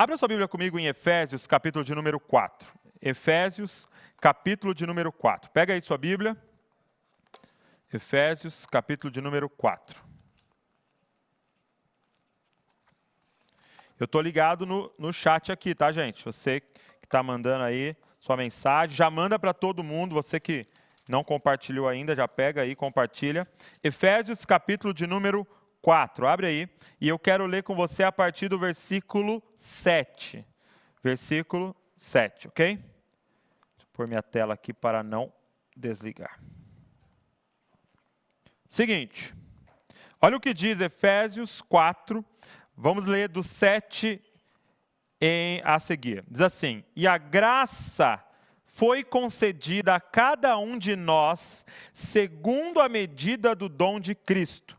Abra sua Bíblia comigo em Efésios, capítulo de número 4. Efésios, capítulo de número 4. Pega aí sua Bíblia. Efésios, capítulo de número 4. Eu estou ligado no chat aqui, tá, gente? Você que está mandando aí sua mensagem, já manda para todo mundo. Você que não compartilhou ainda, já pega aí, compartilha. Efésios, capítulo de número 4. Abre aí. E eu quero ler com você a partir do versículo 7. Versículo 7, ok? Deixa eu pôr minha tela aqui para não desligar. Seguinte. Olha o que diz Efésios 4. Vamos ler do 7 a seguir. Diz assim: e a graça foi concedida a cada um de nós, segundo a medida do dom de Cristo.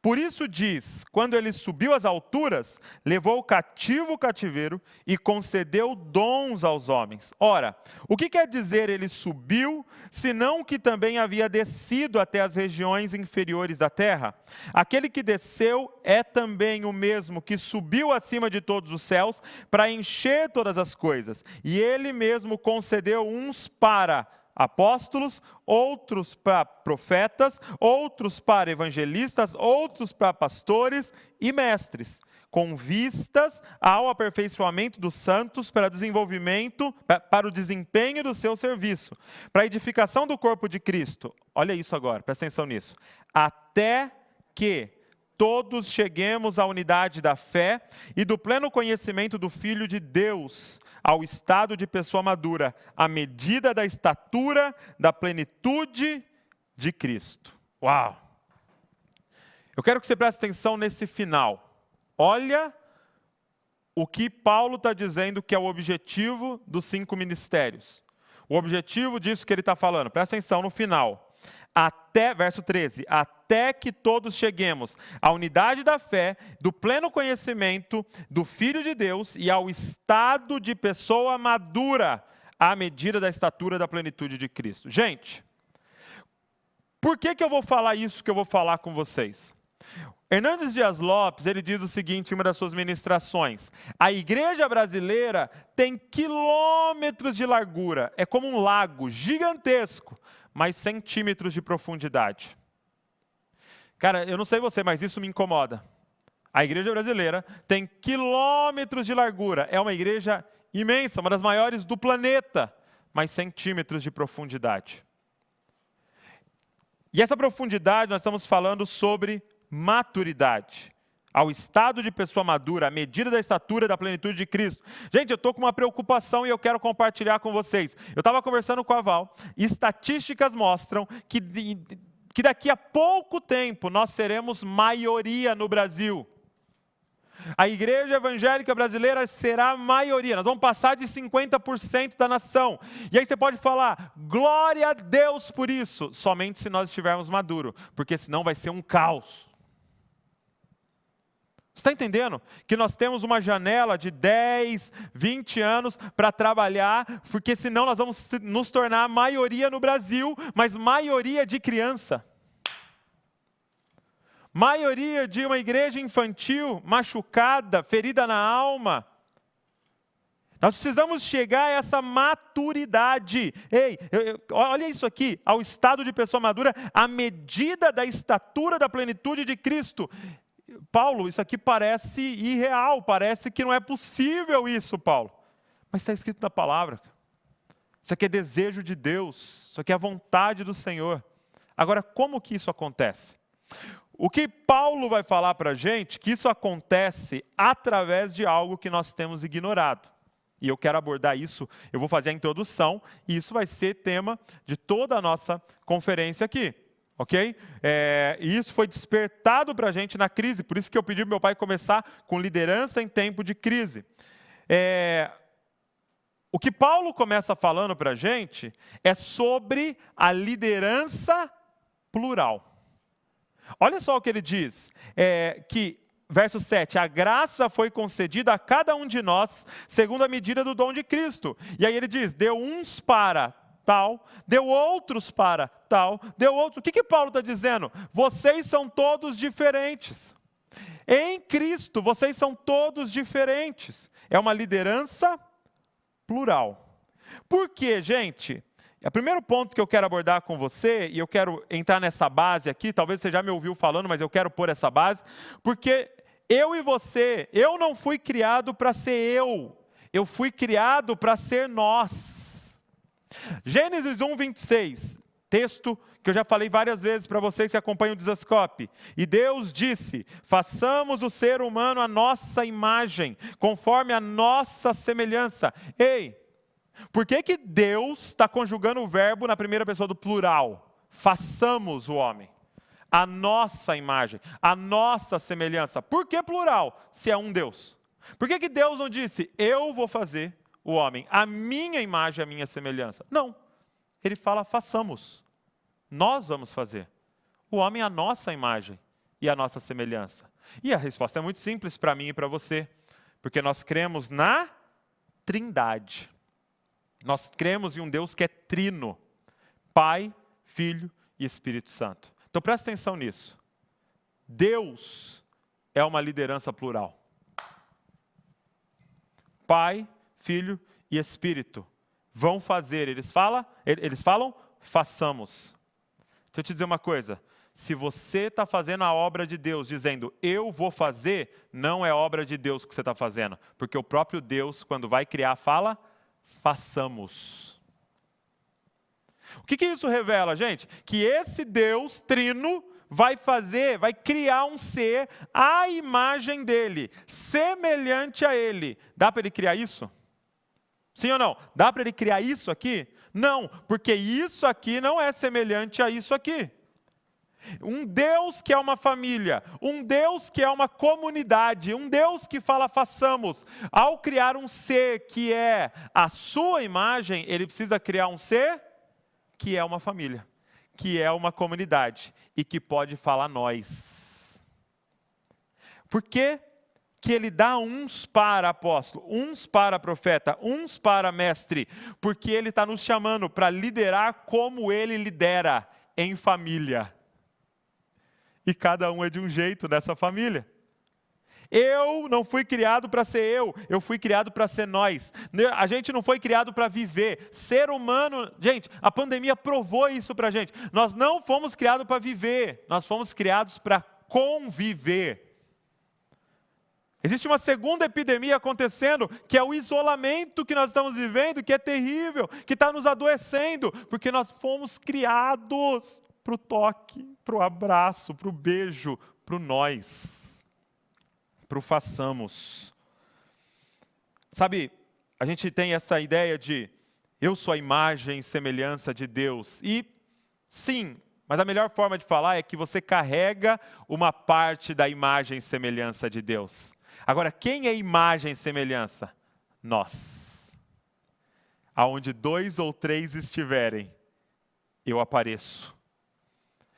Por isso diz, quando ele subiu às alturas, levou cativo o cativeiro e concedeu dons aos homens. Ora, o que quer dizer ele subiu, senão que também havia descido até as regiões inferiores da terra? Aquele que desceu é também o mesmo que subiu acima de todos os céus para encher todas as coisas. E ele mesmo concedeu uns para apóstolos, outros para profetas, outros para evangelistas, outros para pastores e mestres, com vistas ao aperfeiçoamento dos santos para o desempenho do seu serviço, para a edificação do corpo de Cristo. Olha isso agora, presta atenção nisso. Até que todos cheguemos à unidade da fé e do pleno conhecimento do Filho de Deus, ao estado de pessoa madura, à medida da estatura da plenitude de Cristo. Uau! Eu quero que você preste atenção nesse final. Olha o que Paulo está dizendo que é o objetivo dos 5 ministérios. O objetivo disso que ele está falando. Presta atenção no final. Verso 13, até que todos cheguemos à unidade da fé, do pleno conhecimento do Filho de Deus e ao estado de pessoa madura, à medida da estatura da plenitude de Cristo. Gente, por que eu vou falar isso que eu vou falar com vocês? Hernandes Dias Lopes, ele diz o seguinte em uma das suas ministrações: a igreja brasileira tem quilômetros de largura, é como um lago gigantesco, mas centímetros de profundidade. Cara, eu não sei você, mas isso me incomoda. A igreja brasileira tem quilômetros de largura, é uma igreja imensa, uma das maiores do planeta, mas centímetros de profundidade. E essa profundidade nós estamos falando sobre maturidade, ao estado de pessoa madura, à medida da estatura da plenitude de Cristo. Gente, eu estou com uma preocupação e eu quero compartilhar com vocês. Eu estava conversando com a Val, e estatísticas mostram que daqui a pouco tempo nós seremos maioria no Brasil. A igreja evangélica brasileira será maioria, nós vamos passar de 50% da nação. E aí você pode falar, glória a Deus por isso, somente se nós estivermos maduros, porque senão vai ser um caos. Você está entendendo? Que nós temos uma janela de 10, 20 anos para trabalhar, porque senão nós vamos nos tornar maioria no Brasil, mas maioria de criança. Maioria de uma igreja infantil, machucada, ferida na alma. Nós precisamos chegar a essa maturidade. Ei, olha isso aqui, ao estado de pessoa madura, à medida da estatura da plenitude de Cristo. Paulo, isso aqui parece irreal, parece que não é possível isso, Paulo. Mas está escrito na palavra. Isso aqui é desejo de Deus, isso aqui é a vontade do Senhor. Agora, como que isso acontece? O que Paulo vai falar para a gente, que isso acontece através de algo que nós temos ignorado. E eu quero abordar isso, eu vou fazer a introdução, e isso vai ser tema de toda a nossa conferência aqui. Ok? E isso foi despertado para a gente na crise, por isso que eu pedi para meu pai começar com liderança em tempo de crise. O que Paulo começa falando para a gente é sobre a liderança plural. Olha só o que ele diz, verso 7, a graça foi concedida a cada um de nós, segundo a medida do dom de Cristo. E aí ele diz, deu uns para tal, deu outros para tal, deu outros. O que Paulo está dizendo? Vocês são todos diferentes. Em Cristo, vocês são todos diferentes. É uma liderança plural. Por quê, gente? O primeiro ponto que eu quero abordar com você, e eu quero entrar nessa base aqui, talvez você já me ouviu falando, mas eu quero pôr essa base, porque eu e você, eu não fui criado para ser eu fui criado para ser nós. Gênesis 1, 26, texto que eu já falei várias vezes para vocês que acompanham o Dizascope. E Deus disse: façamos o ser humano à nossa imagem, conforme a nossa semelhança. Ei, por que Deus está conjugando o verbo na primeira pessoa do plural? Façamos o homem, a nossa imagem, a nossa semelhança. Por que plural, se é um Deus? Por que Deus não disse, eu vou fazer o homem, a minha imagem, a minha semelhança? Não, ele fala, façamos. Nós vamos fazer. O homem é a nossa imagem e a nossa semelhança. E a resposta é muito simples para mim e para você, porque nós cremos na Trindade. Nós cremos em um Deus que é trino, Pai, Filho e Espírito Santo. Então presta atenção nisso. Deus é uma liderança plural. Pai, Filho e Espírito vão fazer. Eles falam, façamos. Deixa eu te dizer uma coisa. Se você está fazendo a obra de Deus dizendo, eu vou fazer, não é obra de Deus que você está fazendo. Porque o próprio Deus, quando vai criar, fala, façamos. O que isso revela, gente? Que esse Deus trino vai criar um ser à imagem dele, semelhante a ele. Dá para ele criar isso? Sim ou não? Dá para ele criar isso aqui? Não, porque isso aqui não é semelhante a isso aqui. Um Deus que é uma família, um Deus que é uma comunidade, um Deus que fala façamos. Ao criar um ser que é a sua imagem, ele precisa criar um ser que é uma família, que é uma comunidade e que pode falar nós. Por que ele dá uns para apóstolo, uns para profeta, uns para mestre? Porque ele está nos chamando para liderar como ele lidera, em família. E cada um é de um jeito nessa família. Eu não fui criado para ser eu fui criado para ser nós. A gente não foi criado para viver. Ser humano, gente, a pandemia provou isso para a gente. Nós não fomos criados para viver, nós fomos criados para conviver. Existe uma segunda epidemia acontecendo, que é o isolamento que nós estamos vivendo, que é terrível, que está nos adoecendo, porque nós fomos criados para o toque, para o abraço, para o beijo, para o nós, para o façamos. Sabe, a gente tem essa ideia de eu sou a imagem e semelhança de Deus. E sim, mas a melhor forma de falar é que você carrega uma parte da imagem e semelhança de Deus. Agora, quem é imagem e semelhança? Nós. Aonde 2 ou 3 estiverem, eu apareço.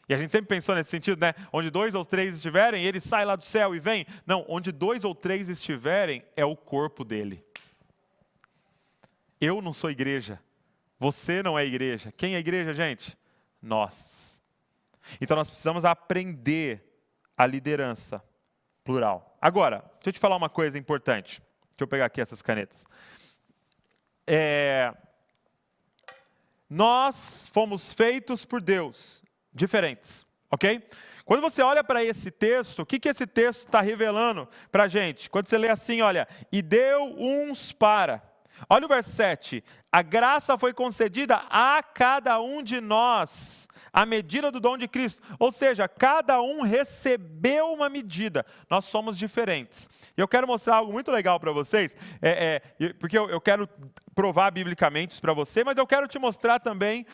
E a gente sempre pensou nesse sentido, né? Onde 2 ou 3 estiverem, ele sai lá do céu e vem. Não, onde 2 ou 3 estiverem, é o corpo dele. Eu não sou igreja. Você não é igreja. Quem é igreja, gente? Nós. Então nós precisamos aprender a liderança plural. Agora, deixa eu te falar uma coisa importante. Deixa eu pegar aqui essas canetas. Nós fomos feitos por Deus. Diferentes, ok? Quando você olha para esse texto, o que esse texto está revelando para a gente? Quando você lê assim, olha, e deu uns para. Olha o verso 7. A graça foi concedida a cada um de nós, à medida do dom de Cristo. Ou seja, cada um recebeu uma medida. Nós somos diferentes. E eu quero mostrar algo muito legal para vocês, porque eu quero provar biblicamente isso para você, mas eu quero te mostrar também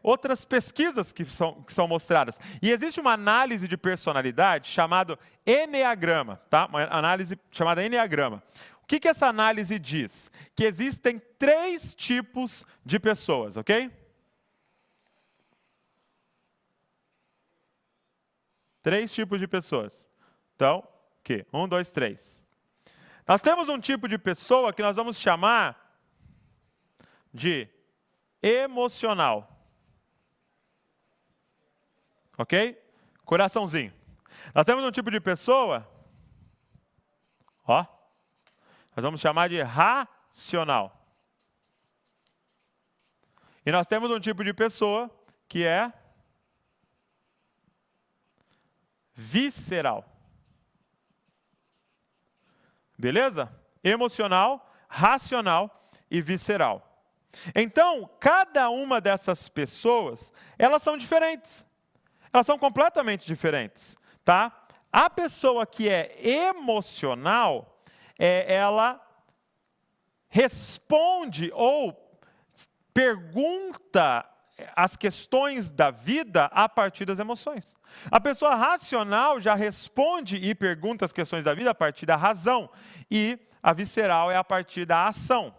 outras pesquisas que são mostradas. E existe uma análise de personalidade chamada Enneagrama, tá? Uma análise chamada Enneagrama. O que essa análise diz? Que existem 3 tipos de pessoas, ok? 3 tipos de pessoas. Então, o quê? 1, 2, 3. Nós temos um tipo de pessoa que nós vamos chamar de emocional. Ok? Coraçãozinho. Nós temos um tipo de pessoa, nós vamos chamar de racional. E nós temos um tipo de pessoa que é visceral. Beleza? Emocional, racional e visceral. Então, cada uma dessas pessoas, elas são diferentes. Elas são completamente diferentes, tá? A pessoa que é emocional, ela responde ou pergunta as questões da vida a partir das emoções. A pessoa racional já responde e pergunta as questões da vida a partir da razão. E a visceral é a partir da ação.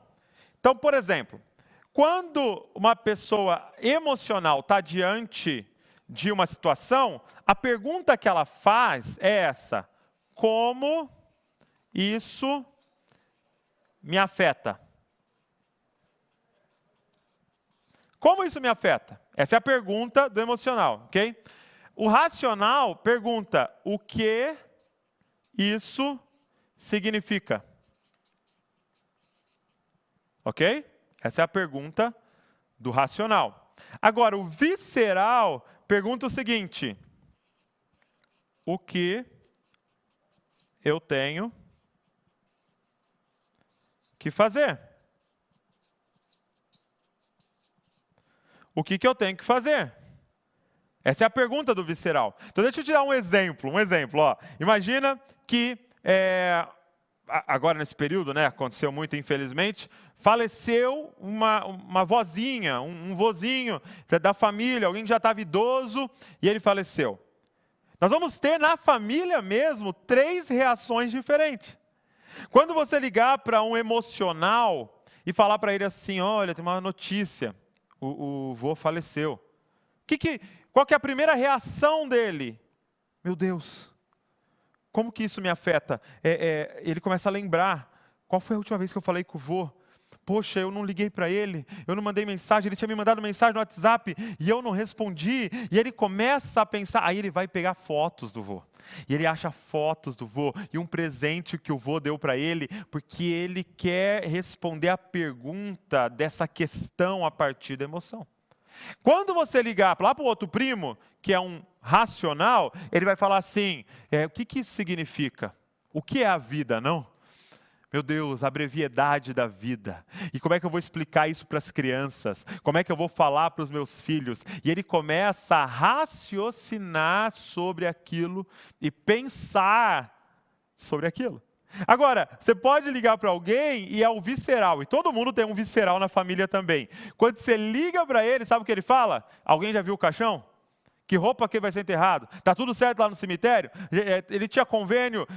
Então, por exemplo, quando uma pessoa emocional está diante de uma situação, a pergunta que ela faz é essa: como isso me afeta? Como isso me afeta? Essa é a pergunta do emocional, ok? O racional pergunta: o que isso significa? Ok? Essa é a pergunta do racional. Agora, o visceral pergunta o seguinte: o que eu tenho que fazer? O que eu tenho que fazer? Essa é a pergunta do visceral. Então, deixa eu te dar um exemplo. Ó. Imagina que, agora nesse período, né, aconteceu muito, infelizmente, faleceu uma vozinha, um vozinho da família, alguém que já estava idoso, e ele faleceu. Nós vamos ter na família mesmo 3 reações diferentes. Quando você ligar para um emocional e falar para ele assim: olha, tem uma notícia, o vô faleceu. Qual que é a primeira reação dele? Meu Deus, como que isso me afeta? Ele começa a lembrar: qual foi a última vez que eu falei com o vô? Poxa, eu não liguei para ele, eu não mandei mensagem, ele tinha me mandado mensagem no WhatsApp e eu não respondi. E ele começa a pensar, aí ele vai pegar fotos do vô. E ele acha fotos do vô e um presente que o vô deu para ele, porque ele quer responder a pergunta dessa questão a partir da emoção. Quando você ligar lá para o outro primo, que é um racional, ele vai falar assim: o que isso significa? O que é a vida, não? Meu Deus, a brevidade da vida. E como é que eu vou explicar isso para as crianças? Como é que eu vou falar para os meus filhos? E ele começa a raciocinar sobre aquilo e pensar sobre aquilo. Agora, você pode ligar para alguém e é o visceral. E todo mundo tem um visceral na família também. Quando você liga para ele, sabe o que ele fala? Alguém já viu o caixão? Que roupa que vai ser enterrado? Está tudo certo lá no cemitério? Ele tinha convênio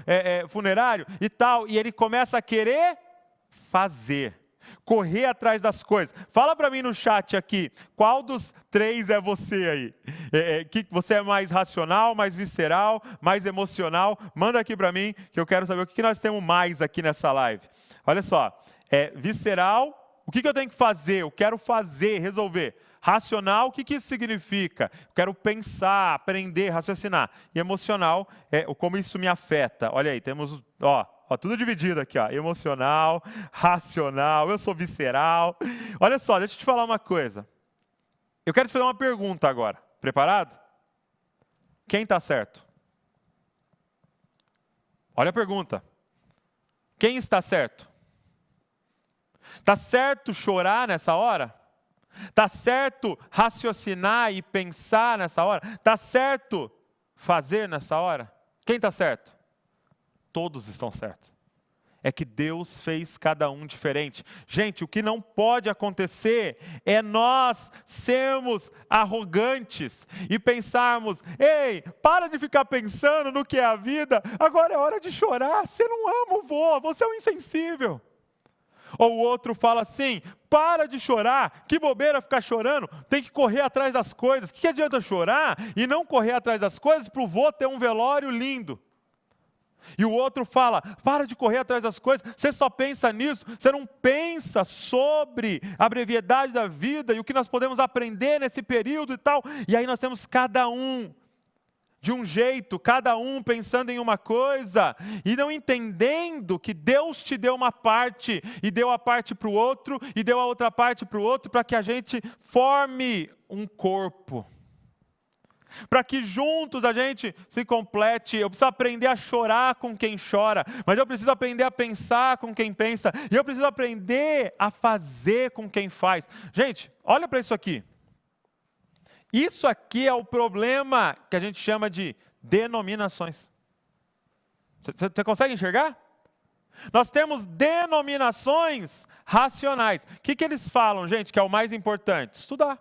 funerário e tal. E ele começa a querer fazer, correr atrás das coisas. Fala para mim no chat aqui, qual dos 3 é você aí? Que você é mais racional, mais visceral, mais emocional? Manda aqui para mim, que eu quero saber o que nós temos mais aqui nessa live. Olha só, visceral, o que eu tenho que fazer? Eu quero fazer, resolver. Racional, o que isso significa? Eu quero pensar, aprender, raciocinar. E emocional, como isso me afeta. Olha aí, temos, tudo dividido aqui, emocional, racional, eu sou visceral. Olha só, deixa eu te falar uma coisa. Eu quero te fazer uma pergunta agora. Preparado? Quem está certo? Olha a pergunta. Quem está certo? Está certo chorar nessa hora? Está certo raciocinar e pensar nessa hora? Está certo fazer nessa hora? Quem está certo? Todos estão certos. É que Deus fez cada um diferente. Gente, o que não pode acontecer é nós sermos arrogantes e pensarmos: ei, para de ficar pensando no que é a vida, agora é hora de chorar, você não ama o vô, você é um insensível. Ou o outro fala assim: para de chorar, que bobeira ficar chorando, tem que correr atrás das coisas. O que adianta chorar e não correr atrás das coisas para o vô ter um velório lindo? E o outro fala: para de correr atrás das coisas, você só pensa nisso, você não pensa sobre a brevidade da vida e o que nós podemos aprender nesse período e tal. E aí nós temos cada um de um jeito, cada um pensando em uma coisa, e não entendendo que Deus te deu uma parte, e deu a parte para o outro, e deu a outra parte para o outro, para que a gente forme um corpo. Para que juntos a gente se complete. Eu preciso aprender a chorar com quem chora, mas eu preciso aprender a pensar com quem pensa, e eu preciso aprender a fazer com quem faz. Gente, olha para isso aqui. Isso aqui é o problema que a gente chama de denominações. Você consegue enxergar? Nós temos denominações racionais. O que eles falam, gente, que é o mais importante? Estudar,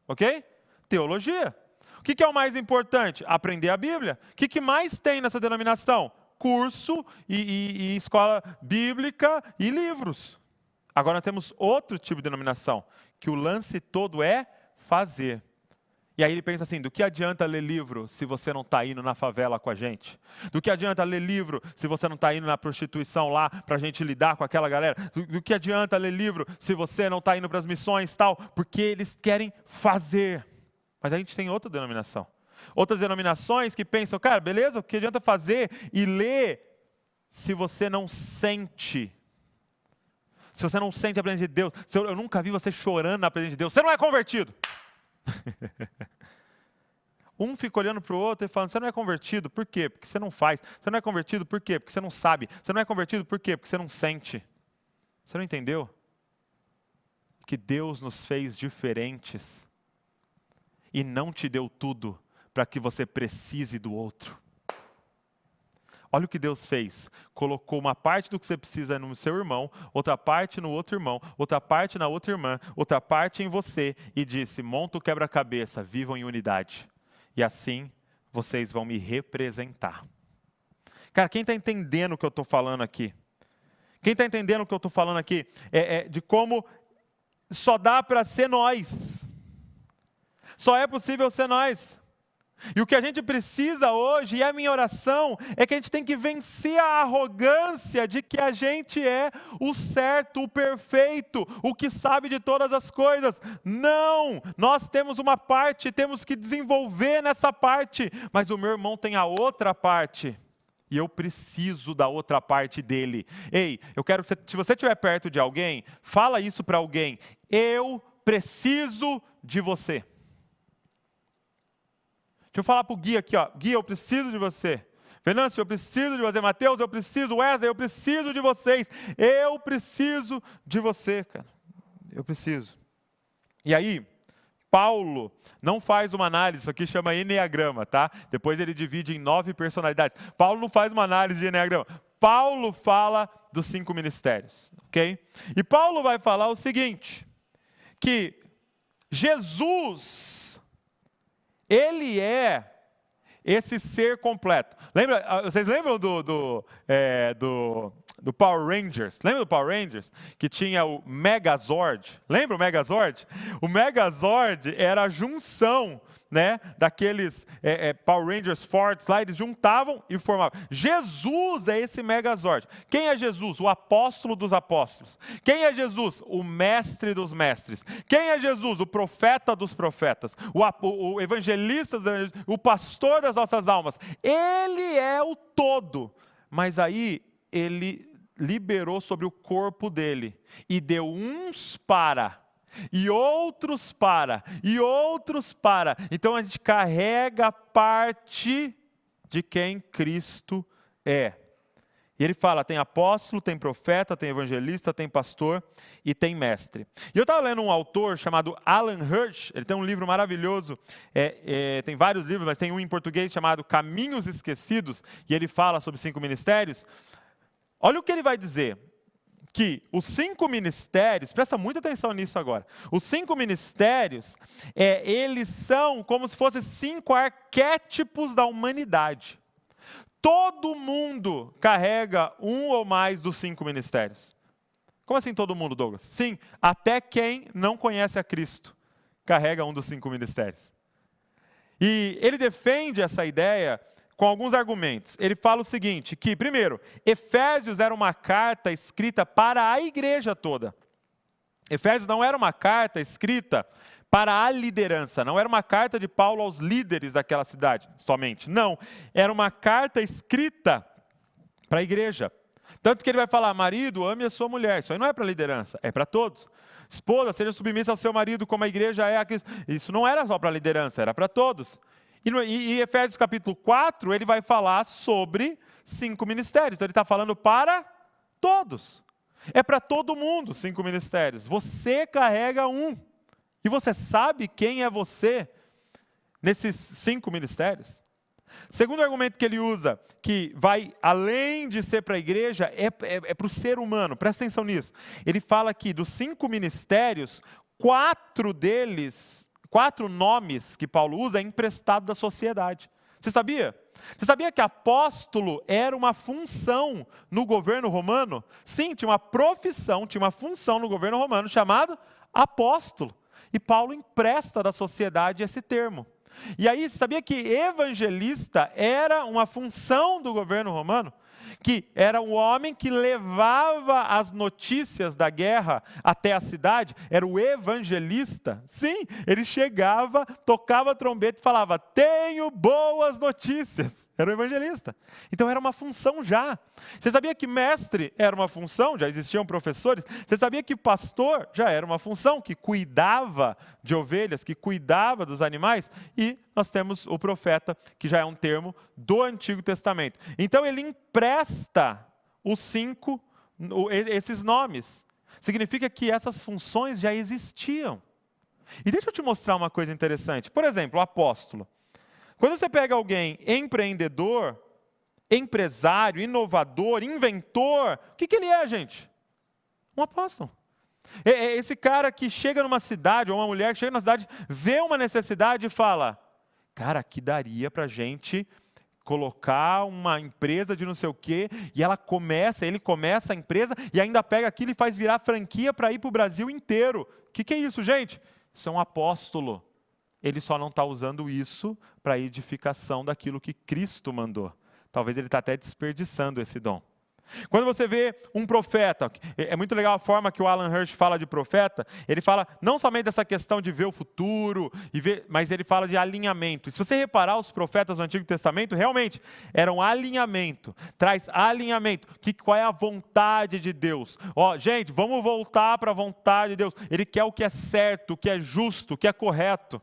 ok? Teologia. O que é o mais importante? Aprender a Bíblia. O que mais tem nessa denominação? Curso e escola bíblica e livros. Agora nós temos outro tipo de denominação, que o lance todo é fazer. E aí ele pensa assim, do que adianta ler livro se você não está indo na favela com a gente? Do que adianta ler livro se você não está indo na prostituição lá para a gente lidar com aquela galera? Do que adianta ler livro se você não está indo para as missões e tal? Porque eles querem fazer. Mas a gente tem outra denominação. Outras denominações que pensam, cara, beleza, o que adianta fazer e ler se você não sente? Se você não sente a presença de Deus, eu nunca vi você chorando na presença de Deus, você não é convertido. Um fica olhando para o outro e falando, você não é convertido, por quê? Porque você não faz. Você não é convertido, por quê? Porque você não sabe. Você não é convertido, por quê? Porque você não sente. Você não entendeu? Que Deus nos fez diferentes e não te deu tudo para que você precise do outro. Olha o que Deus fez. Colocou uma parte do que você precisa no seu irmão, outra parte no outro irmão, outra parte na outra irmã, outra parte em você, e disse, monta o quebra-cabeça, vivam em unidade. E assim, vocês vão me representar. Cara, quem está entendendo o que eu estou falando aqui? Quem está entendendo o que eu estou falando aqui? De como só dá para ser nós. Só é possível ser nós. E o que a gente precisa hoje, e a minha oração, é que a gente tem que vencer a arrogância de que a gente é o certo, o perfeito, o que sabe de todas as coisas. Não! Nós temos uma parte, temos que desenvolver nessa parte, mas o meu irmão tem a outra parte. E eu preciso da outra parte dele. Ei, eu quero que você, se você estiver perto de alguém, fala isso para alguém. Eu preciso de você. Deixa eu falar para o Gui aqui, ó. Gui, eu preciso de você. Venâncio, eu preciso de você. Mateus, eu preciso. Wesley, eu preciso de vocês. Eu preciso de você, cara. Eu preciso. E aí, Paulo não faz uma análise, isso aqui chama Eneagrama, tá? Depois ele divide em 9 personalidades. Paulo não faz uma análise de Eneagrama. Paulo fala dos 5 ministérios, ok? E Paulo vai falar o seguinte, que Jesus, ele é esse ser completo. Vocês lembram do Power Rangers? Lembra do Power Rangers? Que tinha o Megazord. Lembra o Megazord? O Megazord era a junção, né, daqueles Power Rangers fortes lá, eles juntavam e formavam. Jesus é esse Megazord. Quem é Jesus? O apóstolo dos apóstolos. Quem é Jesus? O mestre dos mestres. Quem é Jesus? O profeta dos profetas. O evangelista, o pastor das nossas almas. Ele é o todo. Mas aí ele liberou sobre o corpo dele e deu uns para, e outros para, e outros para. Então a gente carrega parte de quem Cristo é. E ele fala, tem apóstolo, tem profeta, tem evangelista, tem pastor e tem mestre. E eu estava lendo um autor chamado Alan Hirsch, ele tem um livro maravilhoso, tem vários livros, mas tem um em português chamado Caminhos Esquecidos, e ele fala sobre 5 ministérios. Olha o que ele vai dizer, que os 5 ministérios, presta muita atenção nisso agora, os 5 ministérios, eles são como se fossem 5 arquétipos da humanidade. Todo mundo carrega um ou mais dos 5 ministérios. Como assim todo mundo, Douglas? Sim, até quem não conhece a Cristo carrega um dos 5 ministérios. E ele defende essa ideia com alguns argumentos. Ele fala o seguinte, que primeiro, Efésios era uma carta escrita para a igreja toda. Efésios não era uma carta escrita para a liderança. Não era uma carta de Paulo aos líderes daquela cidade somente. Não, era uma carta escrita para a igreja. Tanto que ele vai falar, marido, ame a sua mulher. Isso aí não é para a liderança, é para todos. Esposa, seja submissa ao seu marido como a igreja é a Cristo. Isso não era só para a liderança, era para todos. E Efésios capítulo 4, ele vai falar sobre 5 ministérios. Então ele está falando para todos. É para todo mundo 5 ministérios. Você carrega um. E você sabe quem é você nesses 5 ministérios? Segundo argumento que ele usa, que vai além de ser para a igreja, é para o ser humano. Presta atenção nisso. Ele fala que dos 5 ministérios, 4 deles, 4 nomes que Paulo usa é emprestado da sociedade. Você sabia? Você sabia que apóstolo era uma função no governo romano? Sim, tinha uma profissão, tinha uma função no governo romano chamado apóstolo. E Paulo empresta da sociedade esse termo. E aí, sabia que evangelista era uma função do governo romano? Que era um homem que levava as notícias da guerra até a cidade, era o evangelista. Sim, ele chegava, tocava a trombeta e falava, tenho boas notícias. Era o evangelista. Então era uma função já. Você sabia que mestre era uma função? Já existiam professores. Você sabia que pastor já era uma função, que cuidava de ovelhas, que cuidava dos animais? E nós temos o profeta, que já é um termo do Antigo Testamento. Então ele empresta os 5, esses nomes. Significa que essas funções já existiam. E deixa eu te mostrar uma coisa interessante. Por exemplo, o apóstolo. Quando você pega alguém empreendedor, empresário, inovador, inventor, o que ele é, gente? Um apóstolo. É esse cara que chega numa cidade, ou uma mulher que chega na cidade, vê uma necessidade e fala, cara, aqui daria para a gente colocar uma empresa de não sei o quê, e ele começa a empresa e ainda pega aquilo e faz virar franquia para ir para o Brasil inteiro. O que é isso, gente? Isso é um apóstolo. Ele só não está usando isso para a edificação daquilo que Cristo mandou. Talvez ele está até desperdiçando esse dom. Quando você vê um profeta, é muito legal a forma que o Alan Hirsch fala de profeta, ele fala não somente dessa questão de ver o futuro, mas ele fala de alinhamento. E se você reparar, os profetas do Antigo Testamento realmente eram alinhamento, traz alinhamento. Qual é a vontade de Deus? Gente, vamos voltar para a vontade de Deus. Ele quer o que é certo, o que é justo, o que é correto.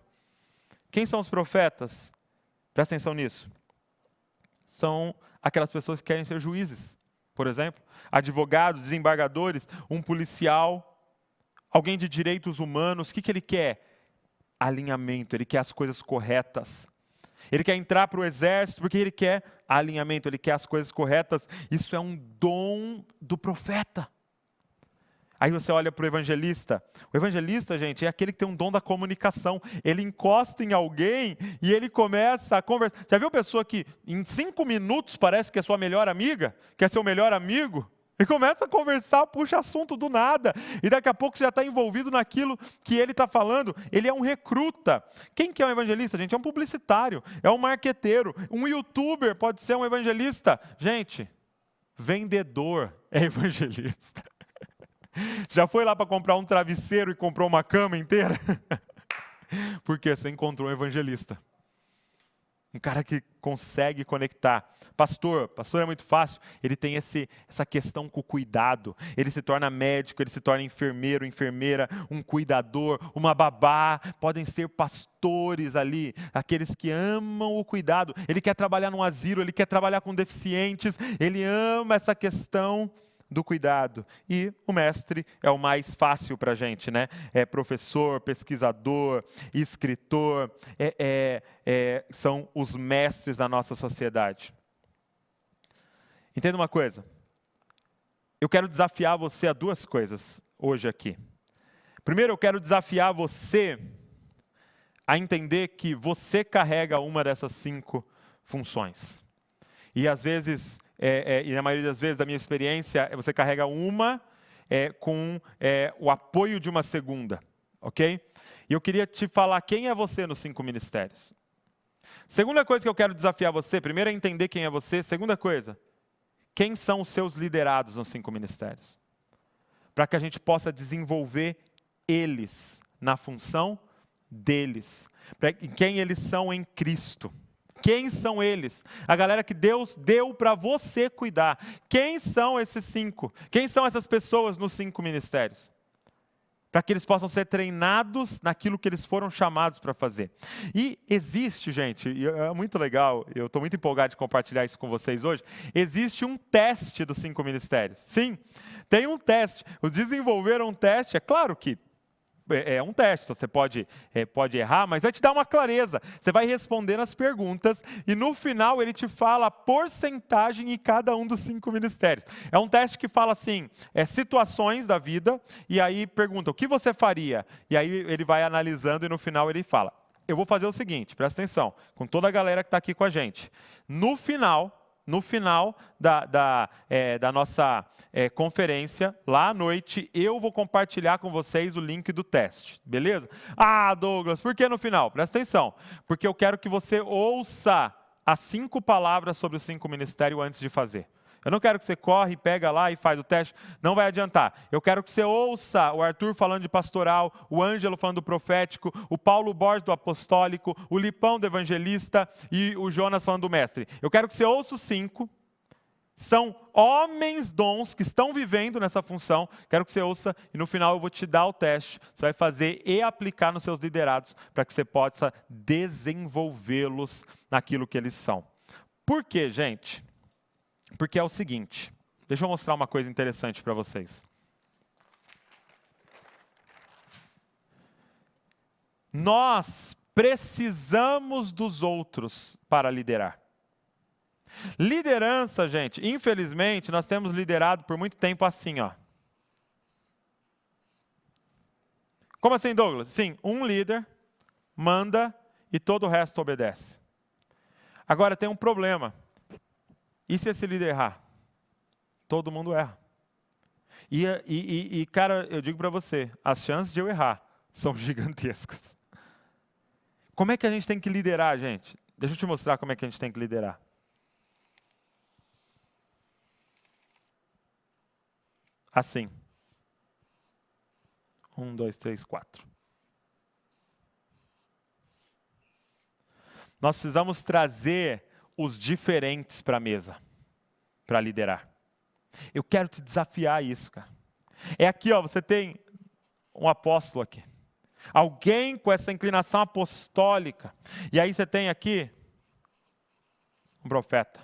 Quem são os profetas? Presta atenção nisso. São aquelas pessoas que querem ser juízes. Por exemplo, advogados, desembargadores, um policial, alguém de direitos humanos. O que ele quer? Alinhamento, ele quer as coisas corretas. Ele quer entrar para o exército porque ele quer alinhamento, ele quer as coisas corretas. Isso é um dom do profeta. Aí você olha para o evangelista. O evangelista, gente, é aquele que tem um dom da comunicação. Ele encosta em alguém e ele começa a conversar. Já viu pessoa que em 5 minutos parece que é sua melhor amiga? Que é seu melhor amigo? E começa a conversar, puxa assunto do nada. E daqui a pouco você já está envolvido naquilo que ele está falando. Ele é um recruta. Quem que é um evangelista, gente? É um publicitário, é um marqueteiro. Um youtuber pode ser um evangelista. Gente, vendedor é evangelista. Já foi lá para comprar um travesseiro e comprou uma cama inteira? Porque você encontrou um evangelista. Um cara que consegue conectar. Pastor é muito fácil. Ele tem essa questão com o cuidado. Ele se torna médico, ele se torna enfermeiro, enfermeira, um cuidador, uma babá. Podem ser pastores ali, aqueles que amam o cuidado. Ele quer trabalhar num asilo, ele quer trabalhar com deficientes. Ele ama essa questão do cuidado. E o mestre é o mais fácil para a gente, né? É professor, pesquisador, escritor, são os mestres da nossa sociedade. Entenda uma coisa, eu quero desafiar você a 2 coisas hoje aqui. Primeiro, eu quero desafiar você a entender que você carrega uma dessas 5 funções. E às vezes, e na maioria das vezes, da minha experiência, você carrega uma com o apoio de uma segunda, ok? E eu queria te falar quem é você nos 5 ministérios. Segunda coisa que eu quero desafiar você, primeiro é entender quem é você. Segunda coisa, quem são os seus liderados nos 5 ministérios? Para que a gente possa desenvolver eles na função deles, quem eles são em Cristo. Quem são eles? A galera que Deus deu para você cuidar. Quem são esses 5? Quem são essas pessoas nos 5 ministérios? Para que eles possam ser treinados naquilo que eles foram chamados para fazer. E existe, gente, e é muito legal, eu estou muito empolgado de compartilhar isso com vocês hoje, existe um teste dos 5 ministérios. Sim, tem um teste. Os desenvolveram um teste, é claro que é um teste, você pode errar, mas vai te dar uma clareza. Você vai respondendo as perguntas e no final ele te fala a porcentagem em cada um dos 5 ministérios. É um teste que fala assim, situações da vida, e aí pergunta, o que você faria? E aí ele vai analisando e no final ele fala, eu vou fazer o seguinte, presta atenção, com toda a galera que está aqui com a gente. No final da nossa conferência, lá à noite, eu vou compartilhar com vocês o link do teste, beleza? Ah, Douglas, por que no final? Presta atenção, porque eu quero que você ouça as 5 palavras sobre os 5 ministérios antes de fazer. Eu não quero que você corre, pega lá e faz o teste, não vai adiantar. Eu quero que você ouça o Arthur falando de pastoral, o Ângelo falando do profético, o Paulo Borges do apostólico, o Lipão do evangelista e o Jonas falando do mestre. Eu quero que você ouça os 5, são homens dons que estão vivendo nessa função, quero que você ouça e no final eu vou te dar o teste, você vai fazer e aplicar nos seus liderados para que você possa desenvolvê-los naquilo que eles são. Por quê, gente? Porque é o seguinte, deixa eu mostrar uma coisa interessante para vocês. Nós precisamos dos outros para liderar. Liderança, gente, infelizmente, nós temos liderado por muito tempo assim, ó. Como assim, Douglas? Sim, um líder manda e todo o resto obedece. Agora tem um problema. E se esse líder errar? Todo mundo erra. E cara, eu digo para você, as chances de eu errar são gigantescas. Como é que a gente tem que liderar, gente? Deixa eu te mostrar como é que a gente tem que liderar. Assim. 1, 2, 3, 4. Nós precisamos trazer os diferentes para a mesa, para liderar. Eu quero te desafiar a isso, cara. É aqui, ó, você tem um apóstolo aqui. Alguém com essa inclinação apostólica. E aí você tem aqui um profeta.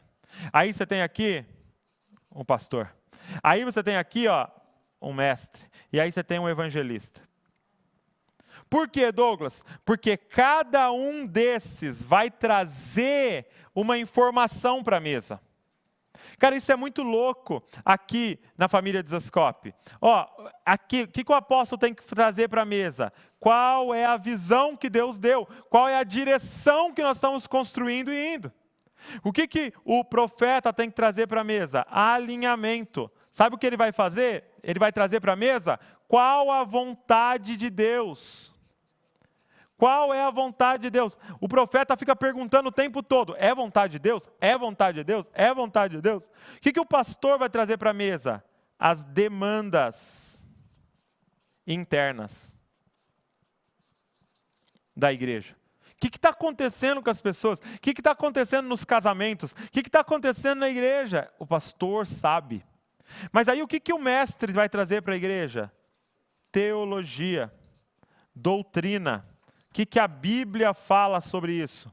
Aí você tem aqui um pastor. Aí você tem aqui, ó, um mestre. E aí você tem um evangelista. Por quê, Douglas? Porque cada um desses vai trazer uma informação para a mesa. Cara, isso é muito louco aqui na família de Zascope. Ó, aqui, o que o apóstolo tem que trazer para a mesa? Qual é a visão que Deus deu? Qual é a direção que nós estamos construindo e indo? O que o profeta tem que trazer para a mesa? Alinhamento. Sabe o que ele vai fazer? Ele vai trazer para a mesa qual a vontade de Deus. Qual é a vontade de Deus? O profeta fica perguntando o tempo todo, é vontade de Deus? É vontade de Deus? É vontade de Deus? O que o pastor vai trazer para a mesa? As demandas internas da igreja. O que está acontecendo com as pessoas? O que está acontecendo nos casamentos? O que está acontecendo na igreja? O pastor sabe. Mas aí o que o mestre vai trazer para a igreja? Teologia, doutrina. O que a Bíblia fala sobre isso?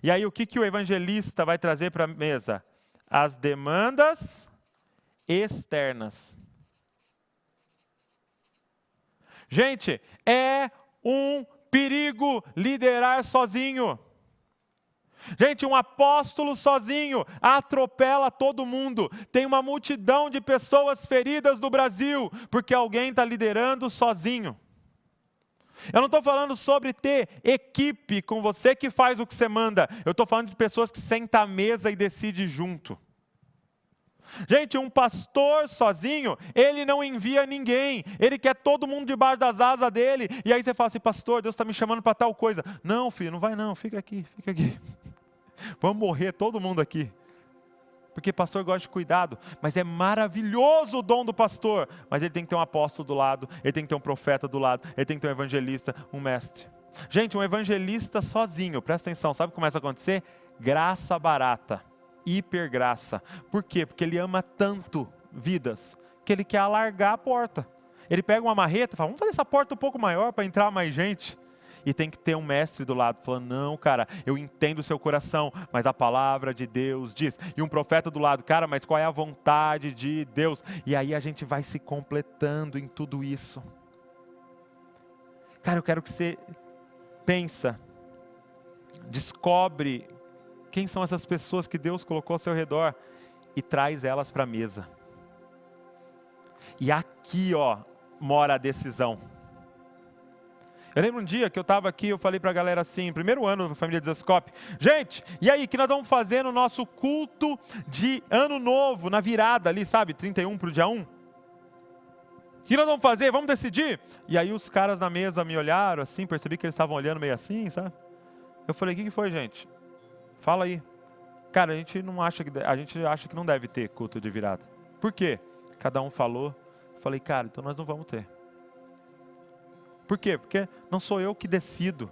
E aí o que o evangelista vai trazer para a mesa? As demandas externas. Gente, é um perigo liderar sozinho. Gente, um apóstolo sozinho atropela todo mundo. Tem uma multidão de pessoas feridas no Brasil, porque alguém está liderando sozinho. Eu não estou falando sobre ter equipe com você que faz o que você manda. Eu estou falando de pessoas que sentam à mesa e decidem junto. Gente, um pastor sozinho, ele não envia ninguém. Ele quer todo mundo debaixo das asas dele. E aí você fala assim, pastor, Deus está me chamando para tal coisa. Não, filho, não vai não, fica aqui, fica aqui. Vamos morrer todo mundo aqui. Porque pastor gosta de cuidado, mas é maravilhoso o dom do pastor. Mas ele tem que ter um apóstolo do lado, ele tem que ter um profeta do lado, ele tem que ter um evangelista, um mestre. Gente, um evangelista sozinho, presta atenção, sabe o que começa a acontecer? Graça barata, hipergraça. Por quê? Porque ele ama tanto vidas, que ele quer alargar a porta. Ele pega uma marreta e fala, vamos fazer essa porta um pouco maior para entrar mais gente. E tem que ter um mestre do lado, falando, não, cara, eu entendo o seu coração, mas a palavra de Deus diz. E um profeta do lado, cara, mas qual é a vontade de Deus? E aí a gente vai se completando em tudo isso. Cara, eu quero que você pensa, descobre quem são essas pessoas que Deus colocou ao seu redor e traz elas para a mesa. E aqui, mora a decisão. Eu lembro um dia que eu estava aqui, eu falei para a galera assim, primeiro ano da família Desascope, gente, e aí, o que nós vamos fazer no nosso culto de ano novo, na virada ali, sabe, 31 para o dia 1? O que nós vamos fazer? Vamos decidir? E aí os caras na mesa me olharam assim, percebi que eles estavam olhando meio assim, sabe? Eu falei, o que foi, gente? Fala aí. Cara, a gente acha que não deve ter culto de virada. Por quê? Cada um falou. Eu falei, cara, então nós não vamos ter. Por quê? Porque não sou eu que decido.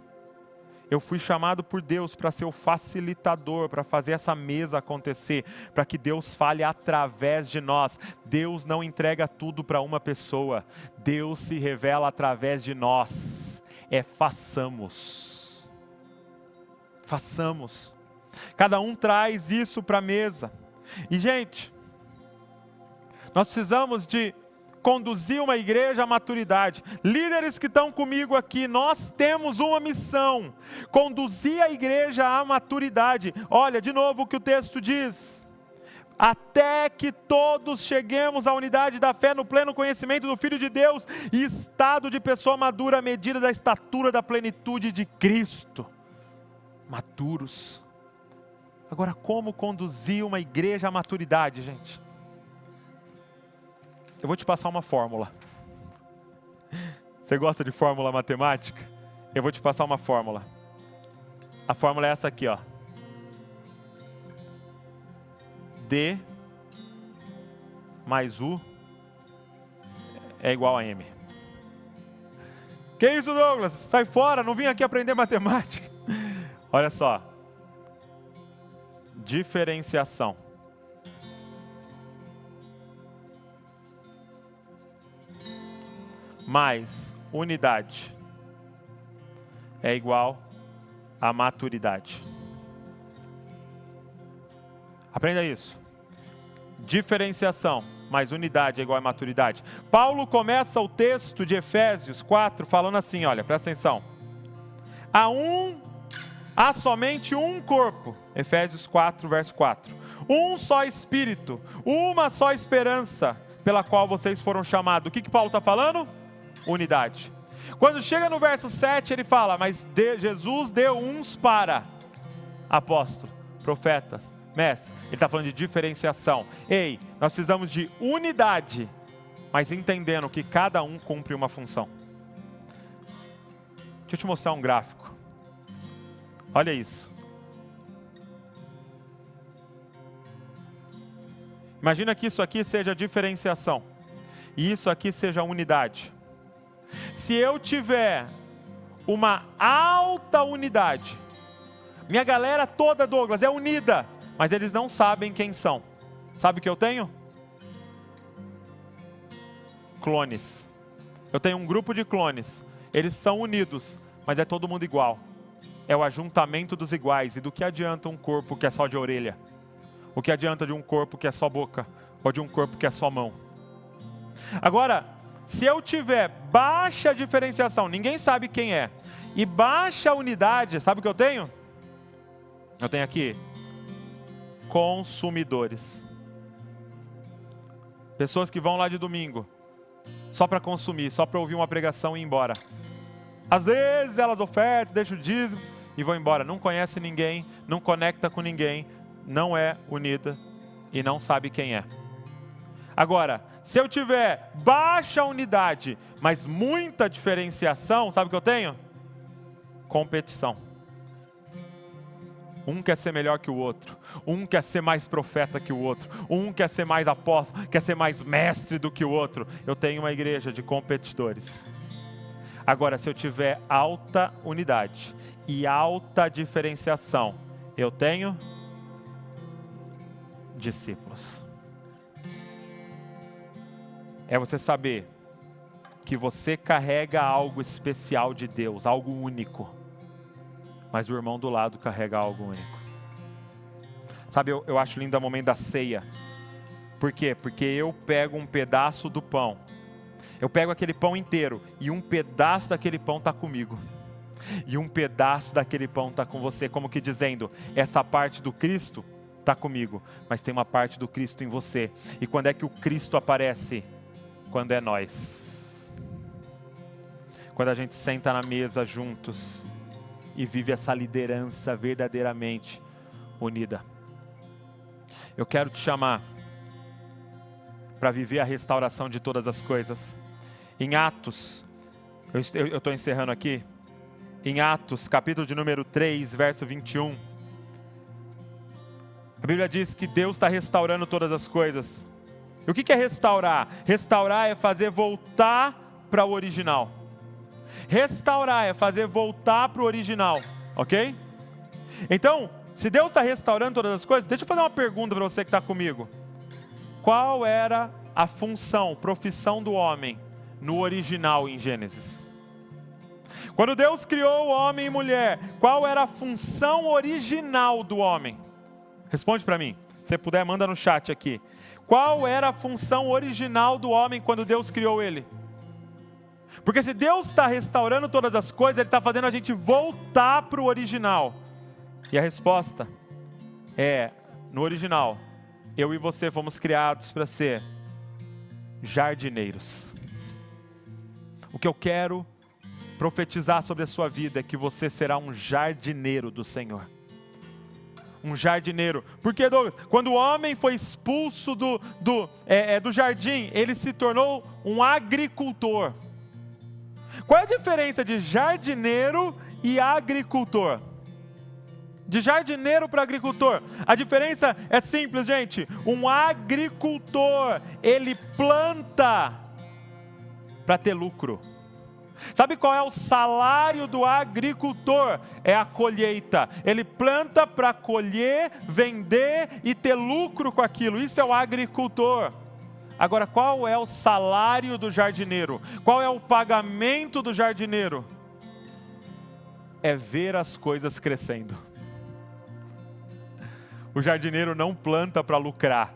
Eu fui chamado por Deus para ser o facilitador, para fazer essa mesa acontecer, para que Deus fale através de nós. Deus não entrega tudo para uma pessoa. Deus se revela através de nós. Façamos. Façamos. Cada um traz isso para a mesa. E, gente, nós precisamos de conduzir uma igreja à maturidade. Líderes que estão comigo aqui, nós temos uma missão: conduzir a igreja à maturidade. Olha, de novo o que o texto diz: até que todos cheguemos à unidade da fé no pleno conhecimento do Filho de Deus e estado de pessoa madura à medida da estatura da plenitude de Cristo. Maduros. Agora, como conduzir uma igreja à maturidade, gente? Eu vou te passar uma fórmula. Você gosta de fórmula matemática? Eu vou te passar uma fórmula. A fórmula é essa aqui, D mais U é igual a M. Que isso, Douglas? Sai fora, não vim aqui aprender matemática. Olha só. Diferenciação. Mais unidade é igual a maturidade. Aprenda isso. Diferenciação mais unidade é igual a maturidade. Paulo começa o texto de Efésios 4 falando assim, olha, presta atenção. Há somente um corpo. Efésios 4, verso 4. Um só Espírito, uma só esperança pela qual vocês foram chamados. O que Paulo está falando? Unidade. Quando chega no verso 7, ele fala, mas Jesus deu uns para apóstolos, profetas, mestres. Ele está falando de diferenciação. Ei, nós precisamos de unidade, mas entendendo que cada um cumpre uma função. Deixa eu te mostrar um gráfico. Olha isso. Imagina que isso aqui seja diferenciação e isso aqui seja unidade. Se eu tiver uma alta unidade, minha galera toda, Douglas, é unida, mas eles não sabem quem são. Sabe o que eu tenho? Clones. Eu tenho um grupo de clones. Eles são unidos, mas é todo mundo igual. É o ajuntamento dos iguais. E do que adianta um corpo que é só de orelha? O que adianta de um corpo que é só boca? Ou de um corpo que é só mão? Agora, se eu tiver baixa diferenciação, ninguém sabe quem é, e baixa unidade, sabe o que eu tenho? Eu tenho aqui consumidores. Pessoas que vão lá de domingo só para consumir, só para ouvir uma pregação e ir embora. Às vezes elas ofertam, deixam o dízimo e vão embora. Não conhece ninguém, não conecta com ninguém, não é unida e não sabe quem é. Agora, se eu tiver baixa unidade, mas muita diferenciação, sabe o que eu tenho? Competição. Um quer ser melhor que o outro, um quer ser mais profeta que o outro, um quer ser mais apóstolo, quer ser mais mestre do que o outro. Eu tenho uma igreja de competidores. Agora, se eu tiver alta unidade e alta diferenciação, eu tenho discípulos. É você saber que você carrega algo especial de Deus, algo único, mas o irmão do lado carrega algo único. Sabe, eu acho lindo o momento da ceia. Por quê? Porque eu pego um pedaço do pão, eu pego aquele pão inteiro, e um pedaço daquele pão está comigo, e um pedaço daquele pão está com você, como que dizendo, essa parte do Cristo está comigo, mas tem uma parte do Cristo em você. E quando é que o Cristo aparece? Quando é nós. Quando a gente senta na mesa juntos e vive essa liderança verdadeiramente unida. Eu quero te chamar para viver a restauração de todas as coisas. Em Atos, eu estou encerrando aqui, em Atos, capítulo de número 3, verso 21, a Bíblia diz que Deus está restaurando todas as coisas. E o que é restaurar? Restaurar é fazer voltar para o original. Restaurar é fazer voltar para o original, ok? Então, se Deus está restaurando todas as coisas, deixa eu fazer uma pergunta para você que está comigo. Qual era a função, profissão do homem no original em Gênesis? Quando Deus criou o homem e mulher, qual era a função original do homem? Responde para mim. Se você puder, manda no chat aqui. Qual era a função original do homem quando Deus criou ele? Porque se Deus está restaurando todas as coisas, Ele está fazendo a gente voltar para o original. E a resposta é, no original, eu e você fomos criados para ser jardineiros. O que eu quero profetizar sobre a sua vida é que você será um jardineiro do Senhor. Um jardineiro. Porque, Douglas, quando o homem foi expulso do jardim, ele se tornou um agricultor. Qual é a diferença de jardineiro e agricultor? De jardineiro para agricultor. A diferença é simples, gente. Um agricultor, ele planta para ter lucro. Sabe qual é o salário do agricultor? É a colheita. Ele planta para colher, vender e ter lucro com aquilo. Isso é o agricultor. Agora, qual é o salário do jardineiro? Qual é o pagamento do jardineiro? É ver as coisas crescendo. O jardineiro não planta para lucrar.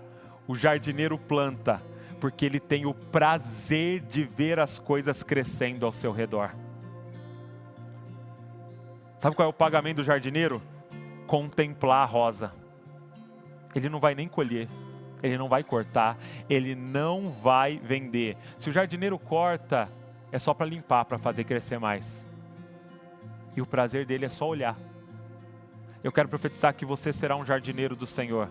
O jardineiro planta porque ele tem o prazer de ver as coisas crescendo ao seu redor. Sabe qual é o pagamento do jardineiro? Contemplar a rosa. Ele não vai nem colher, ele não vai cortar, ele não vai vender. Se o jardineiro corta, é só para limpar, para fazer crescer mais. E o prazer dele é só olhar. Eu quero profetizar que você será um jardineiro do Senhor.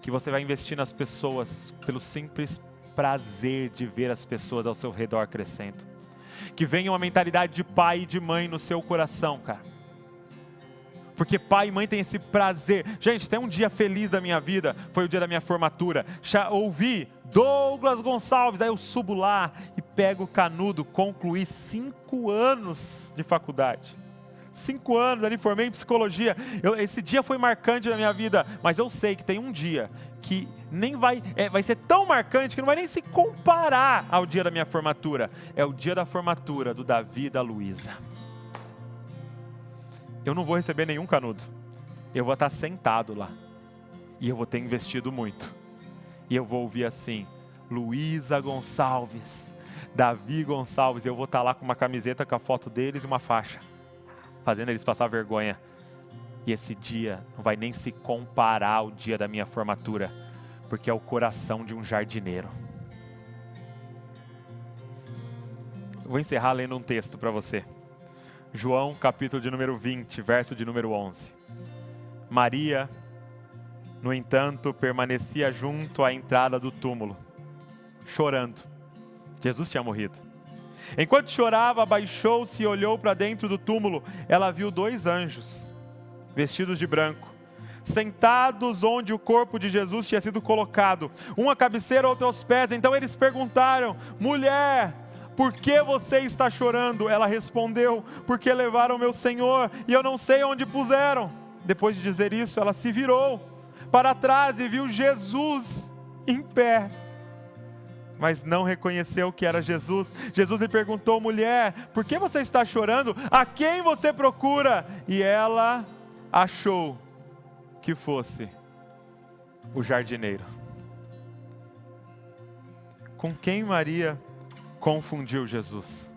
Que você vai investir nas pessoas pelo simples prazer de ver as pessoas ao seu redor crescendo. Que venha uma mentalidade de pai e de mãe no seu coração, cara. Porque pai e mãe tem esse prazer. Gente, tem um dia feliz da minha vida, foi o dia da minha formatura. Ouvi Douglas Gonçalves, aí eu subo lá e pego o canudo, concluí 5 anos de faculdade. 5 anos ali, formei em psicologia. Esse dia foi marcante na minha vida, mas eu sei que tem um dia que nem vai ser tão marcante que não vai nem se comparar ao dia da minha formatura. É o dia da formatura do Davi e da Luísa. Eu não vou receber nenhum canudo. Eu vou estar sentado lá. E eu vou ter investido muito. E eu vou ouvir assim, Luísa Gonçalves, Davi Gonçalves. Eu vou estar lá com uma camiseta com a foto deles e uma faixa, fazendo eles passar vergonha. E esse dia não vai nem se comparar ao dia da minha formatura, porque é o coração de um jardineiro. Eu vou encerrar lendo um texto para você. João, capítulo de número 20, verso de número 11. Maria, no entanto, permanecia junto à entrada do túmulo, chorando. Jesus tinha morrido. Enquanto chorava, abaixou-se e olhou para dentro do túmulo. Ela viu 2 anjos, vestidos de branco, sentados onde o corpo de Jesus tinha sido colocado, um à cabeceira, outro aos pés. Então eles perguntaram: mulher, por que você está chorando? Ela respondeu, porque levaram meu Senhor e eu não sei onde puseram. Depois de dizer isso, ela se virou para trás e viu Jesus em pé, mas não reconheceu que era Jesus. Jesus lhe perguntou: mulher, por que você está chorando? A quem você procura? E ela achou que fosse o jardineiro. Com quem Maria confundiu Jesus?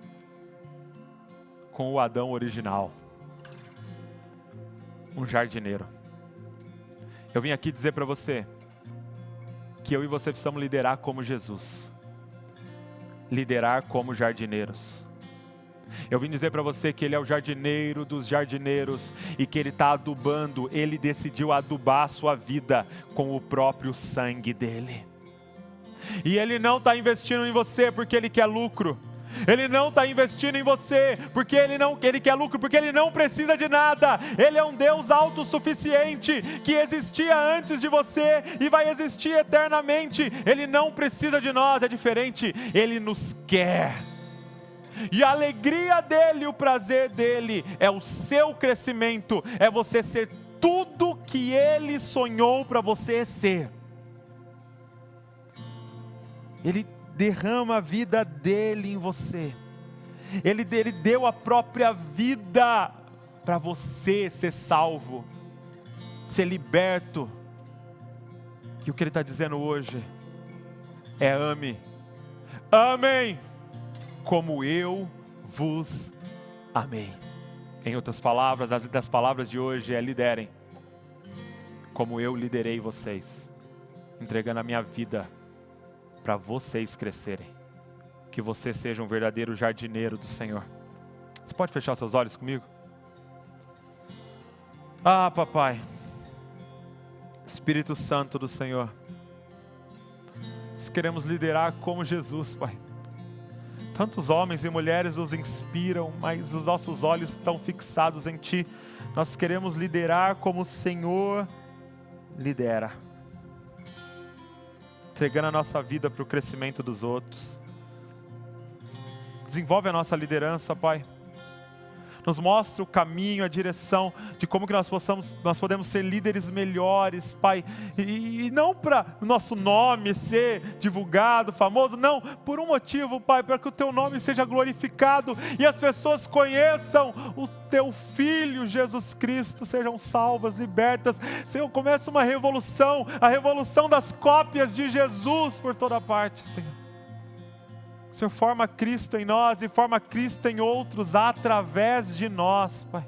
Com o Adão original, um jardineiro. Eu vim aqui dizer para você que eu e você precisamos liderar como Jesus, liderar como jardineiros. Eu vim dizer para você que Ele é o jardineiro dos jardineiros e que Ele está adubando, Ele decidiu adubar a sua vida com o próprio sangue dEle. E Ele não está investindo em você porque Ele quer lucro. Ele não está investindo em você porque Ele quer lucro, porque Ele não precisa de nada. Ele é um Deus autossuficiente, que existia antes de você e vai existir eternamente. Ele não precisa de nós, é diferente, Ele nos quer. E a alegria dEle, o prazer dEle é o seu crescimento, é você ser tudo que Ele sonhou para você ser. Ele derrama a vida dEle em você. Ele deu a própria vida para você ser salvo, ser liberto. E o que Ele está dizendo hoje é: amem como eu vos amei. Em outras palavras, das palavras de hoje é: liderem como eu liderei vocês, entregando a minha vida para vocês crescerem. Que você seja um verdadeiro jardineiro do Senhor. Você pode fechar seus olhos comigo? Ah, papai, Espírito Santo do Senhor, nós queremos liderar como Jesus, Pai. Tantos homens e mulheres nos inspiram, mas os nossos olhos estão fixados em Ti. Nós queremos liderar como o Senhor lidera, entregando a nossa vida para o crescimento dos outros. Desenvolve a nossa liderança, Pai. Nos mostra o caminho, a direção de como que nós podemos ser líderes melhores, Pai. E não para o nosso nome ser divulgado, famoso, não, por um motivo, Pai, para que o Teu nome seja glorificado e as pessoas conheçam o Teu Filho, Jesus Cristo, sejam salvas, libertas. Senhor, começa uma revolução, a revolução das cópias de Jesus por toda parte, Senhor. Senhor, forma Cristo em nós e forma Cristo em outros através de nós, Pai.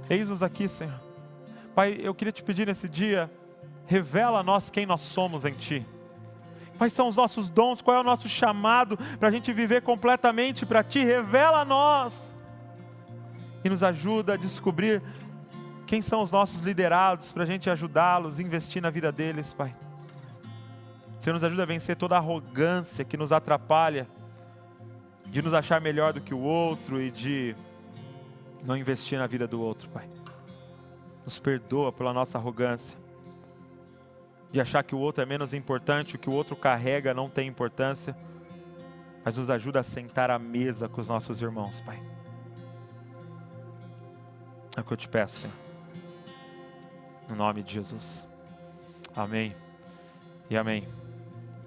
Eis-nos aqui, Senhor. Pai, eu queria te pedir nesse dia, revela a nós quem nós somos em Ti. Quais são os nossos dons, qual é o nosso chamado para a gente viver completamente para Ti. Revela a nós e nos ajuda a descobrir quem são os nossos liderados para a gente ajudá-los, investir na vida deles, Pai. Senhor, nos ajuda a vencer toda a arrogância que nos atrapalha de nos achar melhor do que o outro e de não investir na vida do outro, Pai. Nos perdoa pela nossa arrogância, de achar que o outro é menos importante, o que o outro carrega não tem importância, mas nos ajuda a sentar à mesa com os nossos irmãos, Pai. É o que eu te peço, Senhor. No nome de Jesus. Amém e amém.